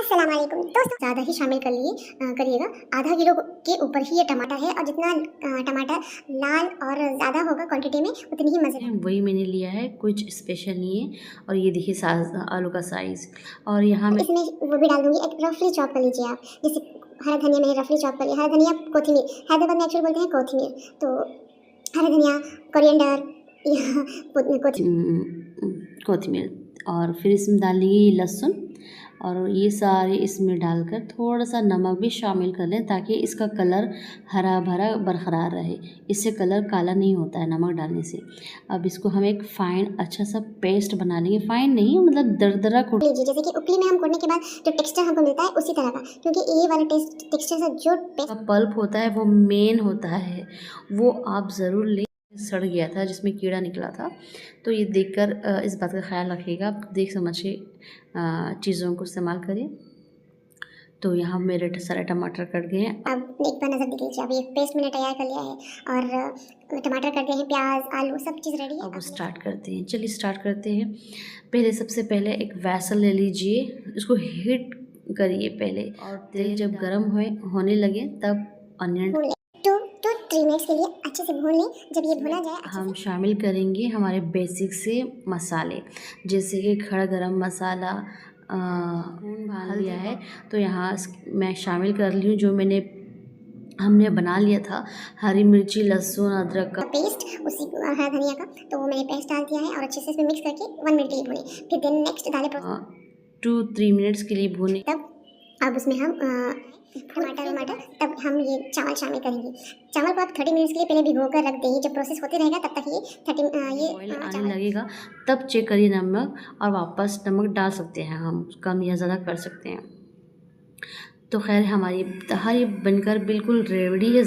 अस्सलाम वालेकुम दोस्तों, ज़्यादा ही शामिल करिएगा। आधा किलो के ऊपर ही ये टमाटर है और जितना टमाटर लाल और ज़्यादा होगा क्वांटिटी में उतनी ही मज़े। वही मैंने लिया है, कुछ स्पेशल नहीं है। और ये देखिए साइज, आलू का साइज़। और यहाँ मैं इसमें वो भी डाल दूंगी, एक रफली चॉप कर लीजिए आप। जैसे हरा धनिया मैंने रफली चॉप कर लिया, हरा धनिया कोथिमीर, हैदराबाद में एक्चुअली बोलते हैं कोथिमीर, तो हरा धनिया, कोरिएंडर, कोथिमीर। और फिर इसमें डालेंगे ये लहसुन, और ये सारे इसमें डालकर थोड़ा सा नमक भी शामिल कर लें ताकि इसका कलर हरा भरा बरकरार रहे। इससे कलर काला नहीं होता है नमक डालने से। अब इसको हम एक फ़ाइन अच्छा सा पेस्ट बना लेंगे। फ़ाइन नहीं, मतलब दरदरा कूट लीजिए। जैसे कि उपली में हम कूटने के बाद जो टेक्सचर हमको मिलता है उसी तरह का, क्योंकि ये वाला टेक्सचर से जो का पल्प होता है वो मेन होता है, वो आप ज़रूर लें। सड़ गया था जिसमें कीड़ा निकला था, तो ये देखकर इस बात का ख्याल रखिएगा। आप देख समझ के चीज़ों को इस्तेमाल करें। तो यहाँ मेरे सारे टमाटर कट गए हैं। अब एक बार नज़र देख लीजिए, अब ये पेस्ट मैंने तैयार कर लिया है और टमाटर कर दिए हैं, प्याज आलू सब चीज़ रेडी है। अब स्टार्ट करते हैं, चलिए स्टार्ट करते हैं। पहले सबसे पहले एक वैसल ले लीजिए, उसको हीट करिए पहले, और तेल जब गर्म होने लगे तब अनियन 2 to 3 मिनट्स के लिए अच्छे से भून लें। जब ये भुना जाए हम शामिल करेंगे हमारे बेसिक से मसाले, जैसे कि खड़ा गरम मसाला भाल लिया है, तो यहाँ मैं शामिल कर ली हूँ जो हमने बना लिया था। हरी मिर्ची, लहसुन, अदरक का पेस्ट, उसी हरा धनिया का, तो वो मैंने पेस्ट डाल दिया है और अच्छे से इसमें मिक्स करके 1 मिनट के लिए भूने। फिर देन नेक्स्ट डाले 2-3 मिनट्स के लिए भूने। तब अब उसमें हम टमाटर, तब हम ये चावल शामिल करेंगे। चावल को आप 30 मिनट्स के लिए पहले भिगो कर रख देंगे। जब प्रोसेस होते रहेगा तब तक ये ऑयल आने लगेगा तब चेक करिए नमक, और वापस नमक डाल सकते हैं, हम कम या ज़्यादा कर सकते हैं। तो खैर हमारी तहारी बनकर बिल्कुल रेडी है।